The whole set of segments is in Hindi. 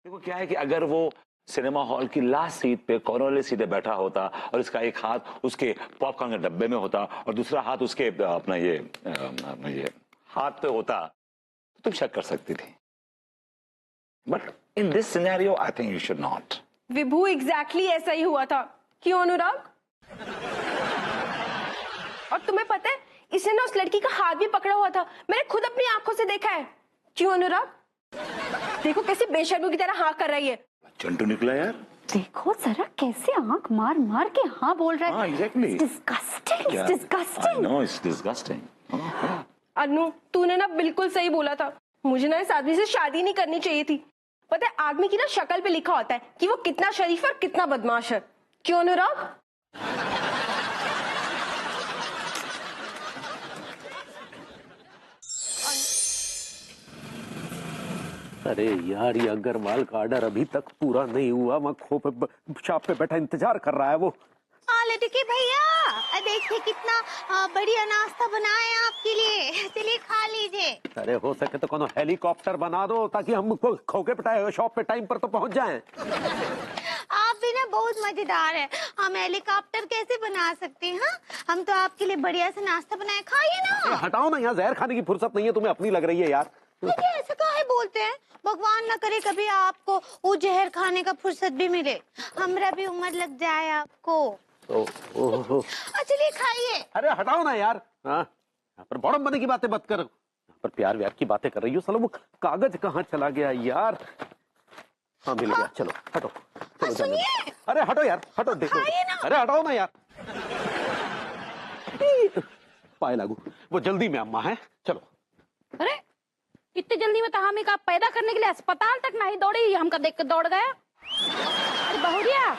देखो क्या है कि अगर वो सिनेमा हॉल की लास्ट सीट पे कॉर्नर वाली सीट पे बैठा होता और इसका एक हाथ उसके पॉपकॉर्न के डब्बे में होता और दूसरा हाथ उसके अपना ये हाथ पे होता तो तुम शक कर सकती थी, but in this scenario I think you should not. Vibhu exactly ऐसा ही हुआ था, क्यों अनुराग? और तुम्हें पता है इसने ना उस लड़की का हाथ भी पकड़ा हुआ था, मैंने खुद अपनी आंखों से देखा है। क्यों अनुराग? देखो कैसे बेशर्मी की तरह हाँ कर रही है। चंटू निकला यार, देखो जरा कैसे आंख मार मार के हाँ बोल रहा है। हाँ exactly, disgusting, disgusting. I know it's disgusting. Anu तूने ना बिल्कुल सही बोला था, मुझे ना इस आदमी से शादी नहीं करनी चाहिए थी। पता है आदमी की ना शक्ल पे लिखा होता है कि वो कितना शरीफ और कितना बदमाश है। क्यों अनुराग? अरे यार ये अग्रवाल का ऑर्डर अभी तक पूरा नहीं हुआ, मैं खोप शॉप पे बैठा इंतजार कर रहा है वो। लटके भैया देखिए कितना बढ़िया नाश्ता बनाए हैं आपके लिए, चलिए खा लीजिए। अरे हो सके तो कोनो हेलीकॉप्टर बना दो ताकि हम खोके पिटाए शॉप पे टाइम पर तो पहुंच जाएं। आप भी ना बहुत मजेदार है, हम हेलीकॉप्टर कैसे बना सकते हैं? हाँ? हम तो आपके लिए बढ़िया से नाश्ता बनाए, खाइए ना। हटाओ ना, यहाँ जहर खाने की फुर्सत नहीं है, तुम्हें अपनी लग रही है यार। ऐसा काहे बोलते हैं? भगवान ना करे कभी आपको वो जहर खाने का फुर्सत भी मिले, हमरा भी उम्र लग जाए आपको। चलिए खाइए। अरे हटाओ ना यार, हाँ यहाँ पर बॉडम बनने की बातें मत करो, यहाँ पर प्यार व्यार की बातें कर रही हो। चलो वो कागज कहाँ चला गया यार? हाँ मिल गया, चलो हटो। चलो सुनिए, अरे हटो यार, हटो देखो। अरे हटाओ ना यार, पाए लागू, वो जल्दी में अम्मा है, चलो। अरे इतनी जल्दी में तो हम एक पैदा करने के लिए अस्पताल तक नहीं दौड़ी, हमका देख के दौड़ गया। अरे बहुरिया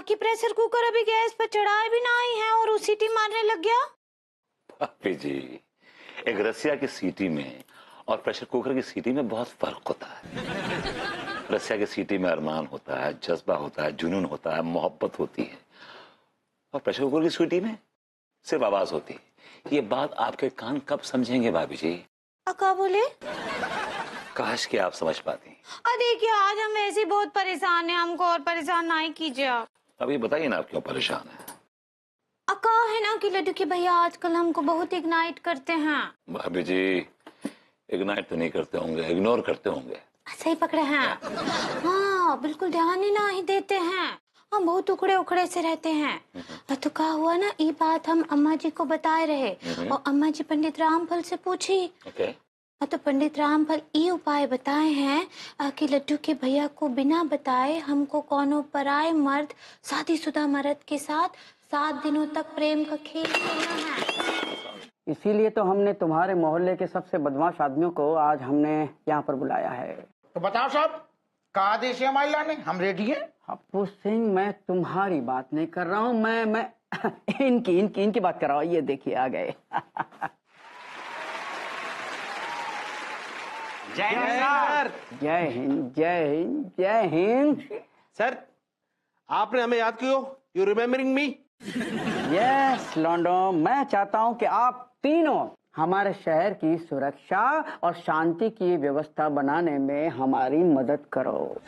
कि प्रेशर कुकर अभी गैस पर चढ़ाए भी नहीं है और उसी सीटी मारने लग गया। भाभी जी, एक रसिया की सीटी में और प्रेशर कुकर की सीटी में बहुत फर्क होता है। रसिया की सीटी में अरमान होता है, जज्बा होता है, जुनून होता है, मोहब्बत होती है, और प्रेशर कुकर की सीटी में सिर्फ आवाज होती है। ये बात आपके कान कब समझेंगे भाभी जी? क्या बोले? काश कि आप समझ पाती। देखिए आज हम ऐसे बहुत परेशान हैं, हमको और परेशान नहीं कीजिए आप। अभी बताइए ना आप क्यों परेशान है? अका है ना कि लड्डू के भैया आजकल हमको बहुत इग्नाइट करते हैं। भाभी जी इग्नाइट तो नहीं करते होंगे, इग्नोर करते होंगे। सही पकड़े हैं। हाँ बिल्कुल ध्यान ही नहीं देते हैं, हम बहुत उखड़े उखड़े से रहते हैं। तो क्या हुआ ना, ये बात हम अम्मा जी को बताए रहे और अम्मा जी पंडित रामफल से पूछी। तो पंडित रामफल ये उपाय बताए हैं कि लड्डू के भैया को बिना बताए हमको कोनो पराए मर्द, शादीशुदा मर्द के साथ 7 दिनों तक प्रेम का खेल खेलना है। इसीलिए तो हमने तुम्हारे मोहल्ले के सबसे बदमाश आदमियों को आज हमने यहाँ पर बुलाया है। तो बताओ साहब, का आदेश है हमारी लाने? हम रेडी हैं। हप्पू सिंह, मैं तुम्हारी बात नहीं कर रहा हूँ, मैं इनकी बात कर रहा हूँ। ये देखिए आ गए। जय हिंद सर। जय हिंद, जय हिंद, जय हिंद। सर आपने हमें याद क्यों? You remembering me? यस लॉन्डो, मैं चाहता हूँ कि आप तीनों हमारे शहर की सुरक्षा और शांति की व्यवस्था बनाने में हमारी मदद करो।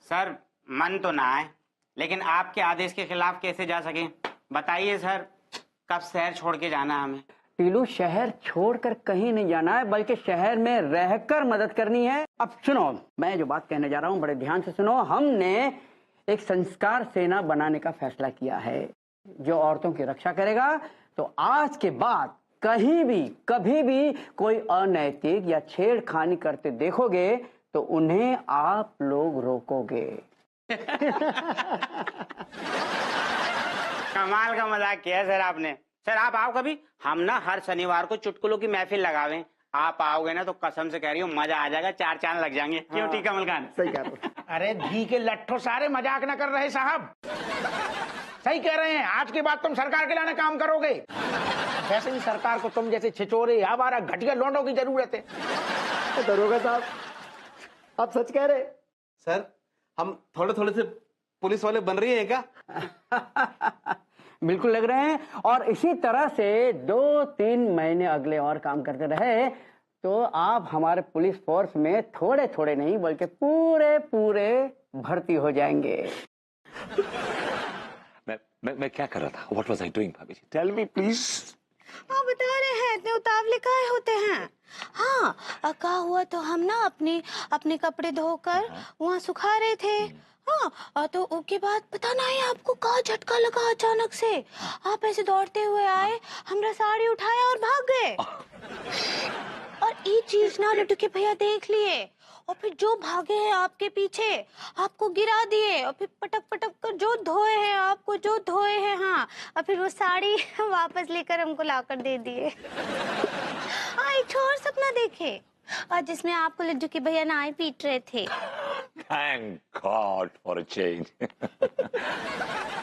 सर मन तो ना आए, लेकिन आपके आदेश के खिलाफ कैसे जा सके? बताइए सर, कब शहर छोड़ के जाना है हमें? टीलू, शहर छोड़कर कहीं नहीं जाना है, बल्कि शहर में रहकर मदद करनी है। अब सुनो, मैं जो बात कहने जा रहा हूँ बड़े ध्यान से सुनो। हमने एक संस्कार सेना बनाने का फैसला किया है जो औरतों की रक्षा करेगा। तो आज के बाद कहीं भी कभी भी कोई अनैतिक या छेड़खानी करते देखोगे तो उन्हें आप लोग रोकोगे। कमाल का मजाक किया सर आपने। सर आप आओ कभी, हम ना हर शनिवार को चुटकुलों की महफिल लगावे। आप आओगे ना तो कसम से कह रही हूँ मजा आ जाएगा, 4 चांद लग जाएंगे। क्यों ठीक है मलकान? सही कह रहे हो। अरे धी के लट्ठो, सारे मजाक न कर रहे साहब। सही कह रहे हैं, आज के बाद तुम सरकार के लाने काम करोगे। वैसे भी सरकार को तुम जैसे छिचोरे आवारा घटिया लौंडों की जरूरत है। दरोगा साहब, आप सच कह रहे? सर, हम थोड़े थोड़े से पुलिस वाले बन रही हैं क्या? बिल्कुल लग रहे हैं। और इसी तरह से 2-3 महीने अगले और काम करते रहे तो आप हमारे पुलिस फोर्स में थोड़े थोड़े नहीं बल्कि पूरे पूरे भर्ती हो जाएंगे। मैं क्या कर रहा था? What was I doing, भाभी जी? Tell me please. हाँ बता रहे हैं, इतने उतावले काहे होते हैं। हाँ क्या हुआ तो हम ना अपने कपड़े धोकर वहाँ सुखा रहे थे। हाँ तो उसके बाद पता नहीं आपको कहाँ झटका लगा अचानक से। आप ऐसे दौड़ते हुए आए, हमरा साड़ी उठाया और भाग गए। और ये चीज ना लड्डू के भैया देख लिए और फिर जो भागे हैं आपके पीछे आपको गिरा दिए और फिर पटक पटक कर जो धोए हैं आपको जो धोए हैं। हाँ और फिर वो साड़ी वापस लेकर हमको लाकर दे दिए। हाँ एक और सपना देखे और जिसमें आपको लड्डू के भैया नाई पीट रहे थे। Thank God for a change.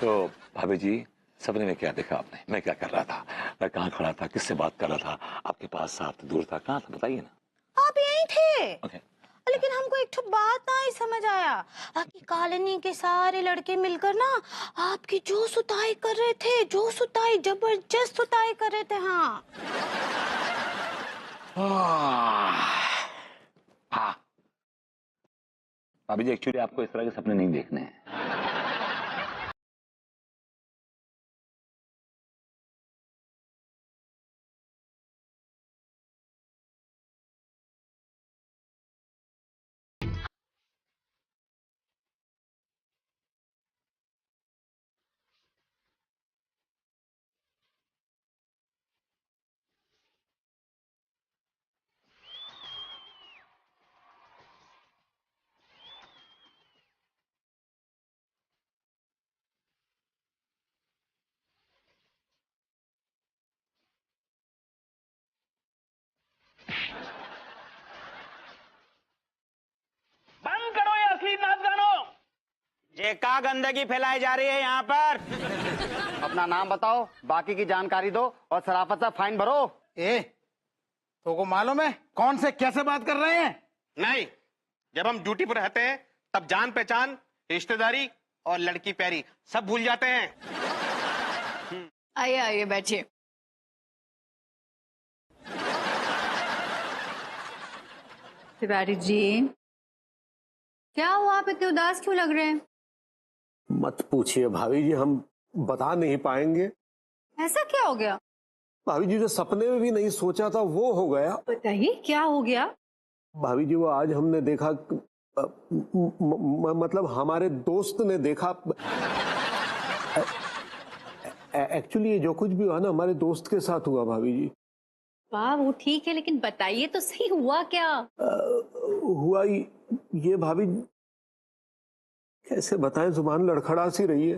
तो भाभी जी, सपने में क्या देखा आपने? मैं क्या कर रहा था? मैं कहाँ खड़ा था? किससे बात कर रहा था? आपके पास साथ दूर था? कहाँ था? बताइए ना। आप यहीं थे। Okay. लेकिन हमको एक ठो बात नहीं समझ आया कि कॉलोनी के सारे लड़के मिलकर ना आपकी जो सुताई कर रहे थे, जो सुताई जबरदस्त सुताई कर रहे थे। हाँ हाँ भाभी जी, एक्चुअली आपको इस तरह के सपने नहीं देखने हैं। बंद करो ये असली नाच गानो। ये का गंदगी फैलाई जा रही है यहाँ पर? अपना नाम बताओ, बाकी की जानकारी दो और शराफत से फाइन भरो। तो को मालूम है कौन से कैसे बात कर रहे हैं? नहीं, जब हम ड्यूटी पर रहते हैं तब जान पहचान, रिश्तेदारी और लड़की प्यारी सब भूल जाते हैं। आइए आइए बैठिए। तिवारी जी, क्या हुआ? आप इतने उदास क्यों लग रहे हैं? मत पूछिए भाभी जी, हम बता नहीं पाएंगे। ऐसा क्या हो गया? भाभी जी, जो सपने में भी नहीं सोचा था वो हो गया। बताइए क्या हो गया? भाभी जी, वो आज हमने देखा, मतलब हमारे दोस्त ने देखा। एक्चुअली ये जो कुछ भी हुआ ना हमारे दोस्त के साथ हुआ भाभी जी। वाह, वो ठीक है, लेकिन बताइए तो सही, हुआ क्या? हुआ ये भाभी, कैसे बताएं, जुबान लड़खड़ा सी रही है।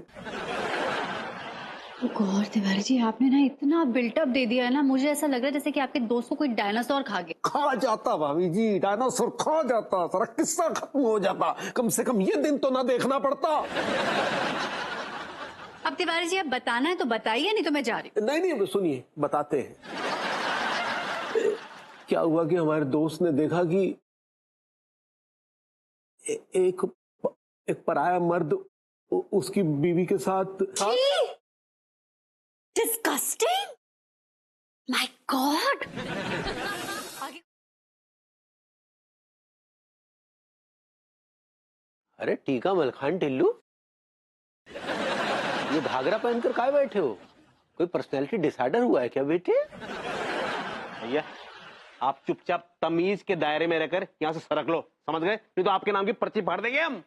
गौर तिवारी जी, आपने ना इतना बिल्टअप दे दिया है ना, मुझे ऐसा लग रहा है जैसे कि आपके दोस्त को कोई डायनासोर खा गया। खा जाता भाभी जी, डायनासोर खा जाता, सारा किस्सा खत्म हो जाता, कम से कम ये दिन तो ना देखना पड़ता। अब तिवारी जी, आप बताना है तो बताइए, नहीं तो मैं जा रही हूँ। नहीं, सुनिए, बताते हैं। क्या हुआ कि हमारे दोस्त ने देखा कि एक पराया मर्द उसकी बीवी के साथ। डिस्गस्टिंग! My God! अरे टीका मलखान टिल्लू, ये घाघरा पहनकर काहे बैठे हो? कोई पर्सनैलिटी डिसऑर्डर हुआ है क्या बेटे? भैया, आप चुपचाप तमीज के दायरे में रहकर यहाँ से सरक लो, समझ गए? नहीं तो आपके नाम की पर्ची फाड़ देंगे हम।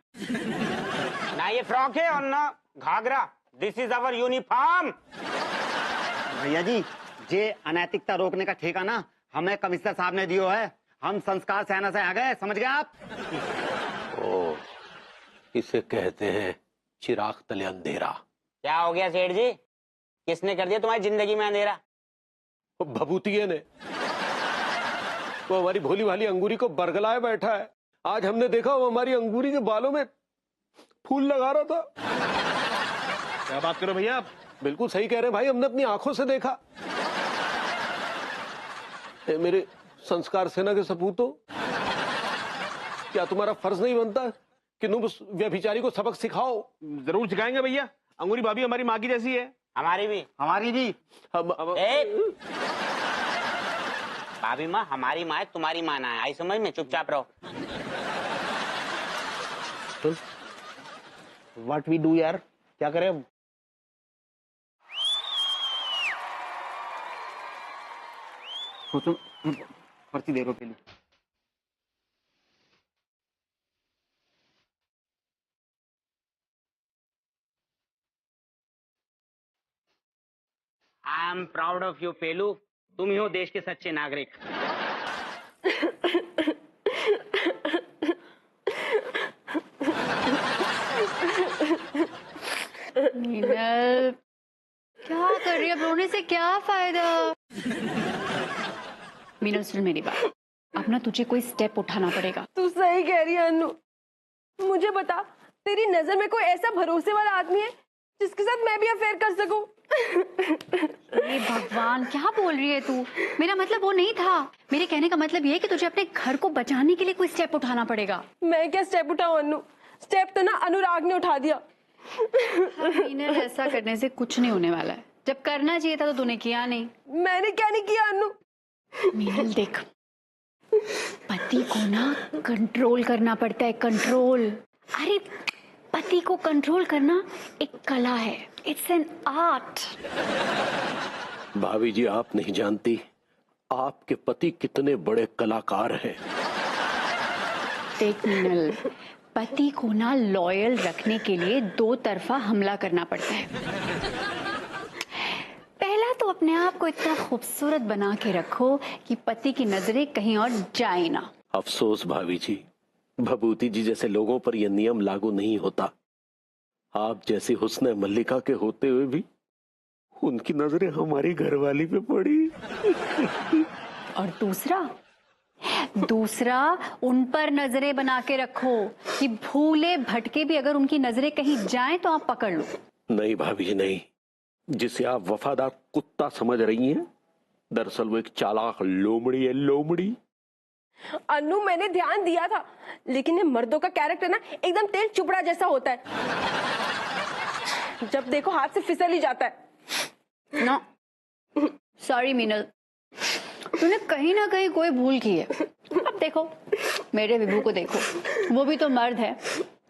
ना ये फ्रॉक है और ना घाघरा। This is our uniform. भैया जी, जे अनैतिकता रोकने का ठेका ना हमें कमिश्नर साहब ने दियो है। हम संस्कार सेना से आ गए, समझ गए आप? ओ, इसे कहते हैं चिराग तले अंधेरा। क्या हो गया सेठ जी? किसने कर दिया तुम्हारी जिंदगी में अंधेरा? भभूतिये ने। वो हमारी भोली भाली अंगूरी को बरगलाए बैठा है। आज हमने देखा वो हमारी अंगूरी के बालों में फूल लगा रहा था। क्या बात करो भैया आप? बिल्कुल सही कह रहे हैं भाई, हमने अपनी आंखों से देखा। मेरे संस्कार सेना के सपूतों, क्या तुम्हारा फर्ज नहीं बनता कि तुम उस व्यभिचारी को सबक सिखाओ? जरूर सिखाएंगे भैया। अंगूरी भाभी हमारी माँ की जैसी है। हमारी भी। हमारी भी। भाभी माँ हमारी माँ है, तुम्हारी माँ ना है, आई समझ में? चुपचाप रहो। व्हाट वी डू यार, क्या करें अब? पर्ची दे दो पहले। I am proud of you Pelu, तुम ही हो देश के सच्चे नागरिक। मीनल, क्या कर रही है? रोने से क्या फायदा? मीनल सुन मेरी बात, अब ना तुझे कोई स्टेप उठाना पड़ेगा। तू सही कह रही है अनु। मुझे बता, तेरी नजर में कोई ऐसा भरोसे वाला आदमी है जिसके साथ मैं भी अफेयर कर सकूं? अरे भगवान, क्या बोल रही है तू? मेरा मतलब वो नहीं था। मेरे कहने का मतलब ये है कि तुझे अपने घर को बचाने के लिए कोई स्टेप उठाना पड़ेगा। मैं क्या स्टेप उठाऊं अनु? स्टेप तो ना अनुराग ने उठा दिया। मीनल, ऐसा करने से कुछ नहीं होने वाला है। जब करना चाहिए था तो तूने किया नहीं। मैंने क्या नहीं किया अनु? मीनल देख, पति को ना कंट्रोल करना पड़ता है, कंट्रोल। अरे पति को कंट्रोल करना एक कला है, इट्स एन आर्ट। भाभी जी, आप नहीं जानती आपके पति कितने बड़े कलाकार हैं। देख मीनल, पति को ना लॉयल रखने के लिए दो तरफा हमला करना पड़ता है। पहला तो अपने आप को इतना खूबसूरत बना के रखो कि पति की नजरें कहीं और जाए ना। अफसोस भाभी जी, भभूति जी जैसे लोगों पर यह नियम लागू नहीं होता। आप जैसी हुस्न मल्लिका के होते हुए भी उनकी नजरें हमारी घरवाली पे पड़ी। और दूसरा उन पर नजरें बना के रखो कि भूले भटके भी अगर उनकी नजरें कहीं जाएं तो आप पकड़ लो। नहीं भाभी जी नहीं, जिसे आप वफादार कुत्ता समझ रही हैं, दरअसल वो एक चालाक लोमड़ी है, लोमड़ी। अनु, मैंने ध्यान दिया था, लेकिन ये मर्दों का कैरेक्टर ना एकदम तेल चुपड़ा जैसा होता है। जब देखो हाथ से फिसल ही जाता है। नो सॉरी मीनल, तूने कहीं ना कहीं कोई भूल की है। अब देखो मेरे विभू को देखो, वो भी तो मर्द है,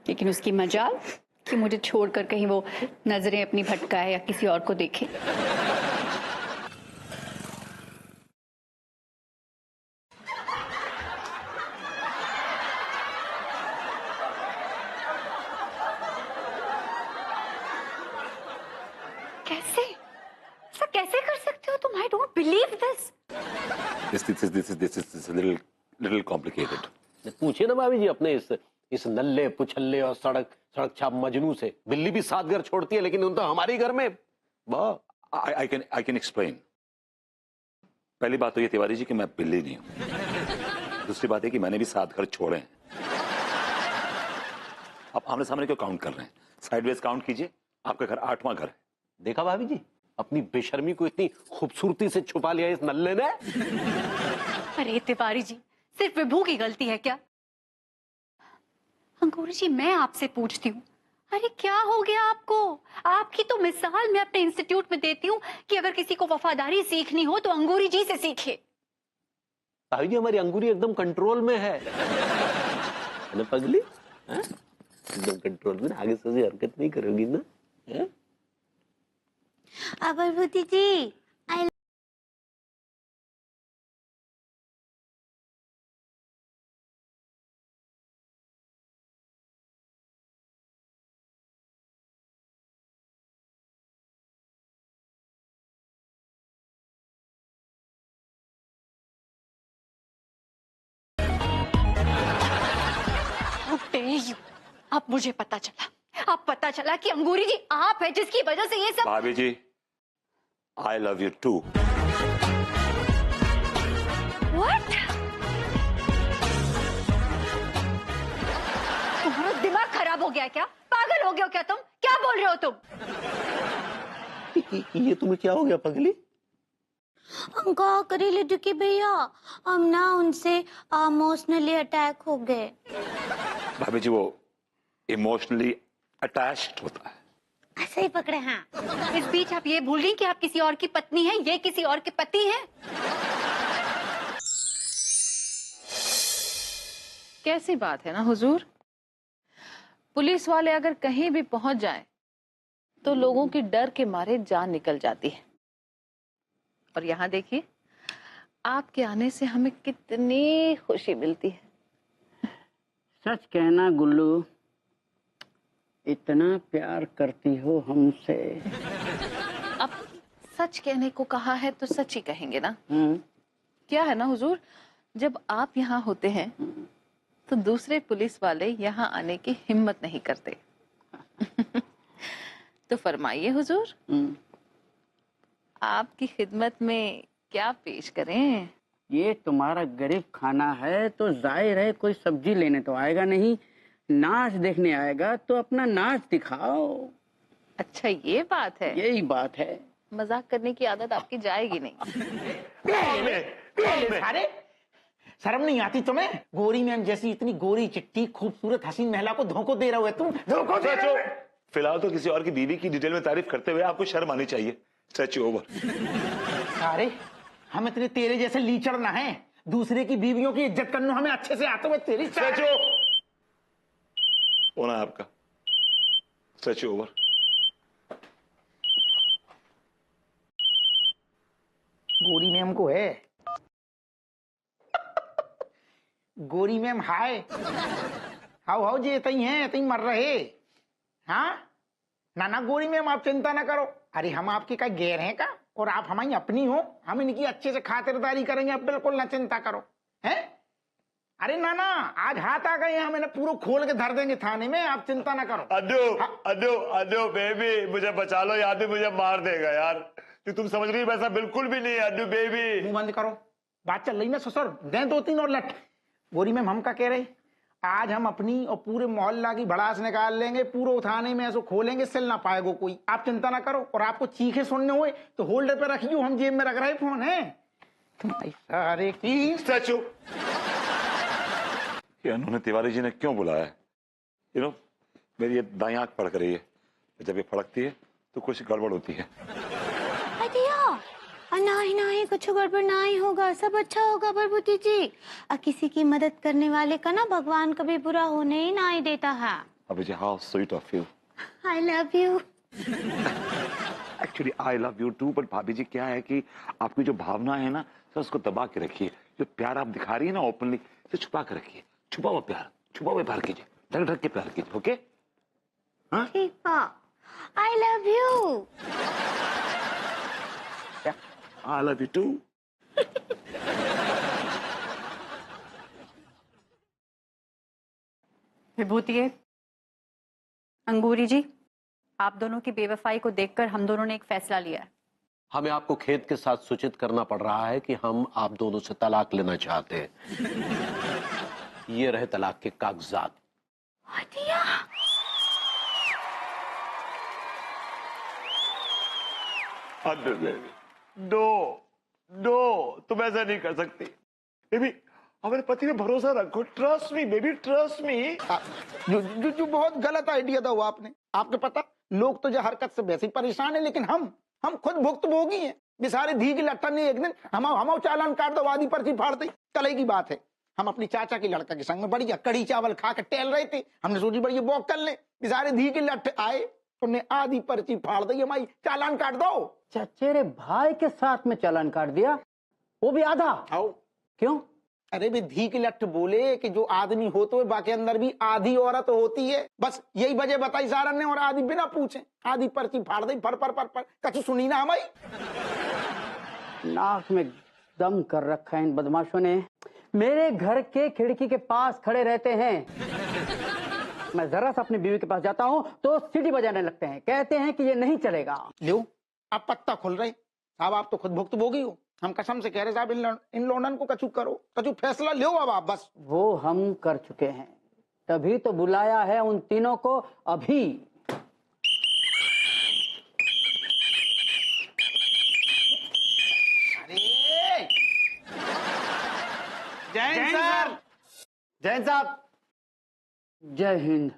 लेकिन उसकी मजाल कि मुझे छोड़कर कहीं वो नजरें अपनी भटकाए या किसी और को देखे। कैसे ऐसा कैसे कर सकते हो तुम? I don't believe this. This is a little complicated. पूछिए ना भाभी जी अपने इस नल्ले पुछल्ले और सड़क छाप मजनू से। बिल्ली भी 7 घर छोड़ती है, लेकिन उन तो हमारे घर में। I can explain. पहली बात तो ये तिवारी जी कि मैं बिल्ली नहीं हूं। दूसरी बात है कि मैंने भी 7 घर छोड़े हैं। आप आमने सामने क्यों काउंट कर रहे हैं? साइडवेज काउंट कीजिए, आपका घर 8वां घर है। देखा भाभी जी, अपनी बेशर्मी को इतनी खूबसूरती से छुपा लिया इस नल्ले ने। अरे तिवारी जी, सिर्फ विभू की गलती है क्या? अंकुर जी, मैं आपसे पूछती हूँ, अरे क्या हो गया आपको? आपकी तो मिसाल मैं अपने इंस्टीट्यूट में देती हूँ कि अगर किसी को वफादारी सीखनी हो तो अंगूरी जी से सीखे। भाभी जी, हमारी अंगूरी एकदम कंट्रोल में है ना पगली? एकदम कंट्रोल में, आगे से हरकत नहीं करोगी ना? अबरबुती जी, आई अब मुझे पता चला कि अंगूरी जी आप है जिसकी वजह से ये सब। भाभी जी, I love you too. What? तुम्हारा दिमाग खराब हो गया क्या? पागल हो गए हो क्या तुम? क्या बोल रहे हो तुम? ये तुम्हें क्या हो गया पगली? हम क्या करें लड्डू के भैया, हम ना उनसे इमोशनली अटैक हो गए। भाभी जी, वो इमोशनली अटैच्ड होता है। ऐसे ही पकड़े हैं। इस बीच आप ये भूल गई कि आप किसी और की पत्नी हैं, ये किसी और के पति हैं। कैसी बात है ना हुजूर, पुलिस वाले अगर कहीं भी पहुंच जाएं तो लोगों की डर के मारे जान निकल जाती है। और यहाँ देखिए, आपके आने से हमें कितनी खुशी मिलती है। सच कहना गुल्लू, इतना प्यार करती हो हमसे। अब सच कहने को कहा है तो सच ही कहेंगे ना। हम्म। क्या है ना हुजूर, जब आप यहाँ होते हैं तो दूसरे पुलिस वाले यहाँ आने की हिम्मत नहीं करते। तो फरमाइए हुजूर, आपकी खिदमत में क्या पेश करें? ये तुम्हारा गरीब खाना है तो जाहिर है कोई सब्जी लेने तो आएगा नहीं, नाच देखने आएगा तो अपना नाच दिखाओ। अच्छा, ये बात है। यही बात है। मजाक करने की आदत आपकी जाएगी नहीं। अरे शर्म नहीं आती तुम्हें? गोरी मैम जैसी इतनी गोरी चिट्टी खूबसूरत हसीन महिला को धोखा दे रहे हो तुम। धोखा दे रहे हो। फिलहाल तो किसी और की बीवी की डिटेल में तारीफ करते हुए आपको शर्म आनी चाहिए। Stretch over. अरे हम इतने तेरे जैसे लीचड़ ना हैं, दूसरे की बीवियों की इज्जत करना हमें अच्छे से आते हुए तेरी होना है आपका। Stretch over. गोरी मैम को है। गोरी मैम हाय। हाउ हाउ जे तई हैं, तई मर रहे। हाँ ना गोरी मैम आप चिंता ना करो। अरे हम आपकी का गैर हैं का, और आप हमारी अपनी हो, हम इनकी अच्छे से खातिरदारी करेंगे, आप बिल्कुल ना चिंता करो। हैं? अरे ना आज हाथ आ गए, हम इन्हें पूरा खोल के धर देंगे थाने में, आप चिंता ना करो। अड्डू बेबी, मुझे बचा लो, याद भी मुझे मार देगा यार। कि तुम समझ रही हो वैसा बिल्कुल भी नहीं है अड्डू बेबी। मुंह बंद करो, बात चल रही ना ससुर, दें 2-3 और लट। गोरी मैम हम का कह रहे, आज हम अपनी और पूरे मोहल्ला की भड़ास निकाल लेंगे, पूरे थाने में ऐसे खोलेंगे, सिल ना पाएगा कोई, आप चिंता ना करो। और आपको चीखे सुनने हुए तो होल्डर पे रखियो, हम जेब में रख रहे फोन है तुम्हारे की। स्टैचू ये उन्होंने तिवारी जी ने क्यों बुलाया है? मेरी ये दाई आंख फड़क रही है, जब ये फड़कती है तो कुछ गड़बड़ होती है। नहीं कुछ गड़बड़ नहीं होगा, सब अच्छा होगा प्रभुति जी। किसी की मदद करने वाले का ना भगवान कभी बुरा होने ही नहीं देता है। Abhi ji, how sweet of you. I love you. Actually I love you too, but भाभी जी क्या है कि आपकी जो भावना है ना, तो उसको दबा के रखिए। जो प्यार आप दिखा रही है ना ओपनली, तो छुपा के रखिए। छुपा हुआ प्यार कीजिए, ढक ढक के प्यार कीजिए। ओके? ठीक है। आई love you. I love you too. विभूति, अंगूरी जी, आप दोनों की बेवफाई को देखकर हम दोनों ने एक फैसला लिया है। हमें आपको खेद के साथ सूचित करना पड़ रहा है कि हम आप दोनों से तलाक लेना चाहते हैं। ये रहे तलाक के कागजात। नो, तुम ऐसा नहीं कर सकती बेबी। अपने पति पे भरोसा रखो। Trust me baby, trust me. जो बहुत गलत आइडिया था वो आपने। आपको पता, लोग तो जो हरकत से वैसे ही परेशान है, लेकिन हम खुद भुक्तभोगी हैं। बेचारे धी की लट्टा ने एक दिन हम चालान काट दो, वादी पर्ची फाड़ दी। कल की बात है, हम अपनी चाचा की लड़का के संग में बढ़िया कड़ी चावल खा के टहल रहे थे। हमने सोची बढ़िया वॉक कर ले, बेचारे धी की लट्ठ आए, उन्हें आधी पर्ची फाड़ दी, हमारी चालान काट दो। चचेरे भाई के साथ में चालान काट दिया, वो भी आधा। आओ। क्यों? अरे वे धी की लट्ठ बोले कि जो आदमी हो तो बाकी अंदर भी आधी औरत होती है, बस यही वजह बताई सारन ने। और आधी बिना पूछे आधी पर्ची फाड़ दी, पर कछु सुनी ना हमारी। नाक में दम कर रखा है इन बदमाशों ने। मेरे घर के खिड़की के पास खड़े रहते हैं, मैं जरा सा अपनी बीवी के पास जाता हूँ तो सीटी बजाने लगते हैं, कहते हैं कि ये नहीं चलेगा। लो अब पत्ता खुल रहे साहब, आप तो खुद भुक्तभोगी हो। हम कसम से कह रहे साहब, इन लोंडन को कछु करो, कछु फैसला लो अब आप बस। वो हम कर चुके हैं, तभी तो बुलाया है उन तीनों को अभी। हिंद सर। जैन साहब। जय हिंद।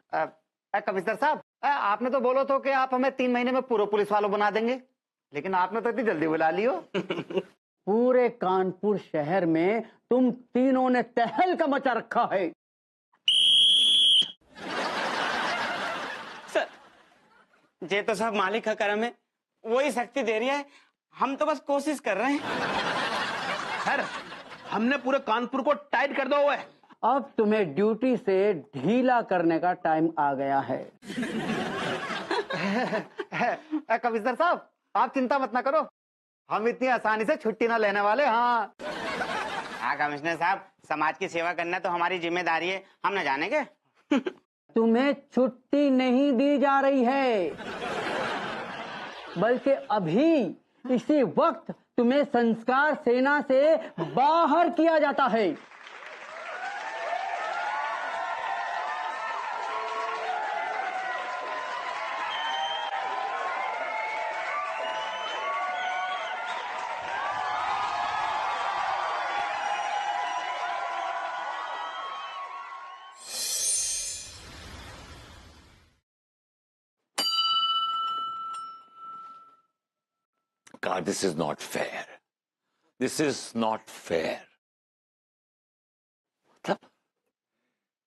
कमिश्नर साहब, आपने तो बोलो तो कि आप हमें 3 महीने में पूरे पुलिस वालों बना देंगे, लेकिन आपने तो इतनी जल्दी बुला लियो। पूरे कानपुर शहर में तुम तीनों ने तहलका मचा रखा है। सर, ये तो सब मालिक का करम है, वही शक्ति दे रही है, हम तो बस कोशिश कर रहे हैं। सर, हमने पूरे कानपुर को टाइट कर दो हुआ है। अब तुम्हें ड्यूटी से ढीला करने का टाइम आ गया है। कमिश्नर साहब, आप चिंता मत ना करो, हम इतनी आसानी से छुट्टी ना लेने वाले। हाँ कमिश्नर साहब, समाज की सेवा करना तो हमारी जिम्मेदारी है, हम ना जाने के। तुम्हें छुट्टी नहीं दी जा रही है, बल्कि अभी इसी वक्त तुम्हें संस्कार सेना से बाहर किया जाता है। God, this is not fair. This is not fair. मतलब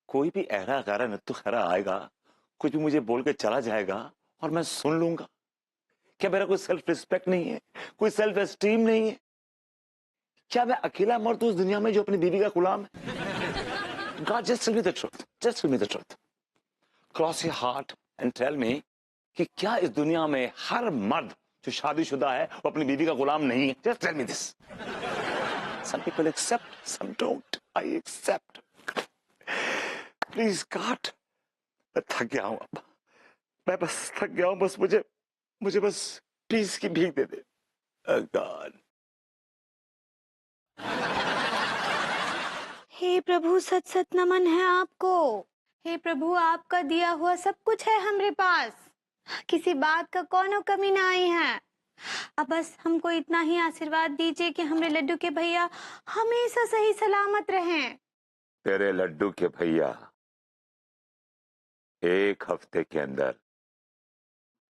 कोई भी ऐरा गैरा नत्थु खैरा आएगा, कुछ भी मुझे बोल के चला जाएगा और मैं सुन लूंगा। क्या मेरा कोई सेल्फ रिस्पेक्ट नहीं है, कोई सेल्फ एस्टीम नहीं है? क्या मैं अकेला मर्द हूं उस दुनिया में जो अपनी बीवी का गुलाम है? God, just tell me the truth. Just tell me the truth. Cross your heart and tell me कि क्या इस दुनिया में हर मर्द जो शादीशुदा है वो अपनी बीवी का गुलाम नहीं है? Just tell me this. Some people accept, some don't. I accept. Please God, मैं थक गया हूं अब, मैं बस थक गया हूं, बस मुझे बस प्लीज की भीख दे दे। Oh God. हे प्रभु, सत सत नमन है आपको। हे प्रभु, आपका दिया हुआ सब कुछ है हमारे पास, किसी बात का कोनो कमी ना आई है। अब बस हमको इतना ही आशीर्वाद दीजिए कि हमारे लड्डू के भैया हमेशा सही सलामत रहें। तेरे लड्डू के भैया 1 हफ्ते के अंदर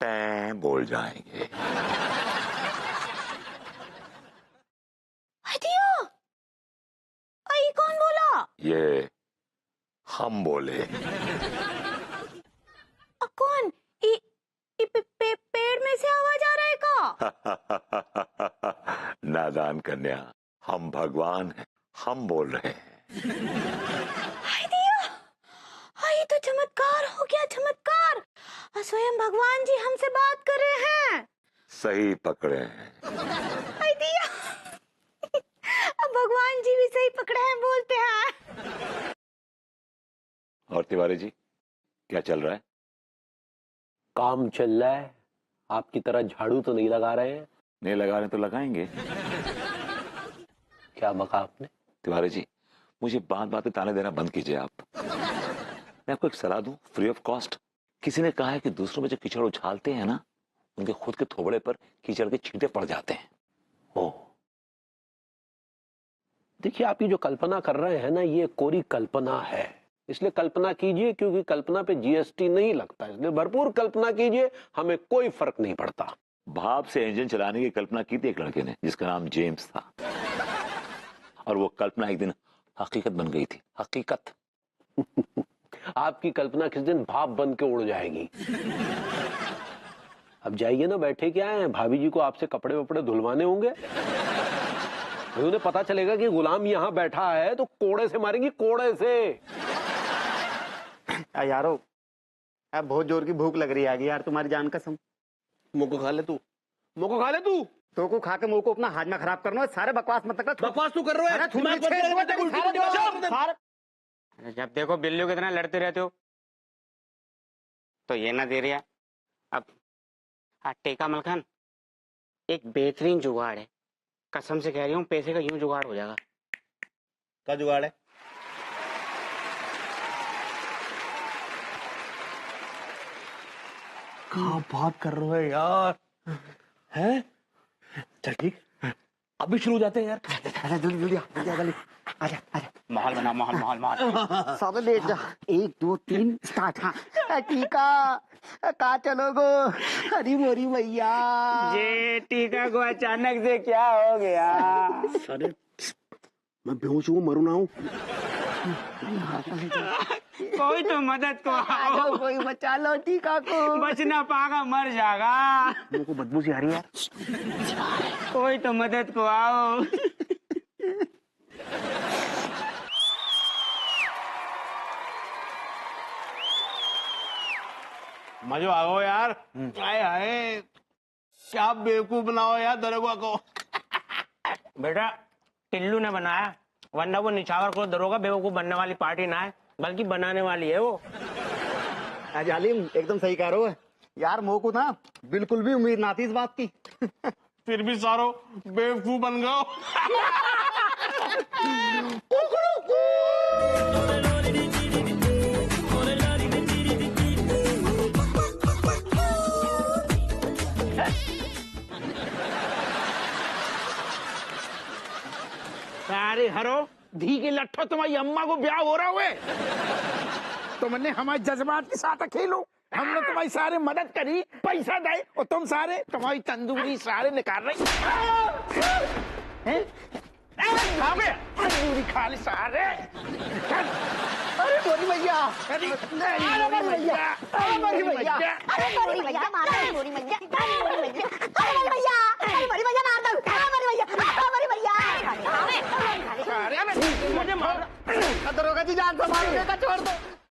टैं बोल जाएंगे। ये कौन बोला? ये हम बोले। कौन? पेड़ में से आवाज आ रहा है का? नादान कन्या, हम भगवान हैं, हम बोल रहे हैं। हाय दिया, ये तो चमत्कार हो गया, चमत्कार। स्वयं भगवान जी हमसे बात कर रहे हैं। सही पकड़े हैं। हाय दिया, अब भगवान जी भी सही पकड़े हैं, बोलते हैं। और तिवारी जी, क्या चल रहा है? काम चल रहा है। आपकी तरह झाड़ू तो नहीं लगा रहे हैं। नहीं लगा रहे तो लगाएंगे। क्या बका आपने? तिवारी जी, मुझे बात पे ताने देना बंद कीजिए आप। मैं आपको एक सलाह दूं, फ्री ऑफ कॉस्ट। किसी ने कहा है कि दूसरों में जो कीचड़ उछालते हैं ना, उनके खुद के थोबड़े पर कीचड़ के छींटे पड़ जाते हैं। ओह, देखिए, आप ये जो कल्पना कर रहे हैं ना, ये कोरी कल्पना है। इसलिए कल्पना कीजिए, क्योंकि कल्पना पे जीएसटी नहीं लगता, इसलिए भरपूर कल्पना कीजिए, हमें कोई फर्क नहीं पड़ता। भाप से इंजन चलाने की कल्पना की थी एक लड़के ने, जिसका नाम जेम्स था, और वो कल्पना एक दिन हकीकत बन गई थी। हकीकत। आपकी कल्पना किस दिन भाप बन के उड़ जाएगी। अब जाइए ना, बैठे क्या हैं, भाभी जी को आपसे कपड़े वपड़े धुलवाने होंगे। उन्हें पता चलेगा कि गुलाम यहाँ बैठा है तो कोड़े से मारेंगी, कोड़े से। यारो, अब बहुत जोर की भूख लग रही है यार, तुम्हारी जान कसम। मुझको खा ले तू, मुझको खा ले तू। तो को खा के मुंह को अपना हाजमा खराब करना है। सारे बकवास मत कर। बकवास तू कर रहा है। जब देखो बिल्लियों की तरह लड़ते रहते हो, तो ये ना दे रहा। अब टेका मलखान, एक बेहतरीन जुगाड़ है, कसम से कह रही हूँ, पैसे का यूं जुगाड़ हो जाएगा। क्या जुगाड़ है? क्या बात कर रहे हो यार? हैं? चल ठीक, अभी शुरू हो जाते हैं यार। जल्दी जल्दी जल्दी। आजा आजा माहौल बना माहौल माहौल माहौल। सब लेट जा 1 2 3 स्टार्ट। हाँ टीका कहा चलोगो अरे मोरी भैया। जे टीका को अचानक से क्या हो गया? अरे मैं बेहोश हूँ, मरू ना हूँ। कोई तो मदद को आओ, कोई बचा लो टीका को। बच ना पागा मर जाएगा। मेरे को बदबू सी आ रही है यार। कोई तो मदद को आओ। मजो आओ यार। आए हाय क्या बेवकूफ बनाओ यार दरोगा को। बेटा टिल्लू ने बनाया, वरना वो निछावर को दरोगा बेवकूफ बनने वाली पार्टी ना है, बल्कि बनाने वाली है वो। जालिम एकदम सही कह रहे हो यार। मोह को ना बिल्कुल भी उम्मीद ना थी इस बात की। फिर भी सारो बेवकूफ बन गए। अरे हरो धी की लट्ठो तुम्हारी अम्मा को ब्याह हो रहा हुए। तुमने हमारे जज्बात के साथ खेलो। हमने तुम्हारी सारे मदद करी, पैसा दे और तुम सारे तुम्हारी तंदूरी सारे निकाल रहे हैं। तंदूरी खा ले सारे। अरे मोरी भैया, अरे मोरी भैया, अरे मोरी भैया, अरे मोरी भैया मार दो, मोरी भैया, अरे मोरी भैया, अरे मोरी भैया, अरे मोरी भैया मार दो, अरे मोरी भैया, अरे मोरी भैया। मुझे मार दरोगा जी जान संभालो, छोड़ दो।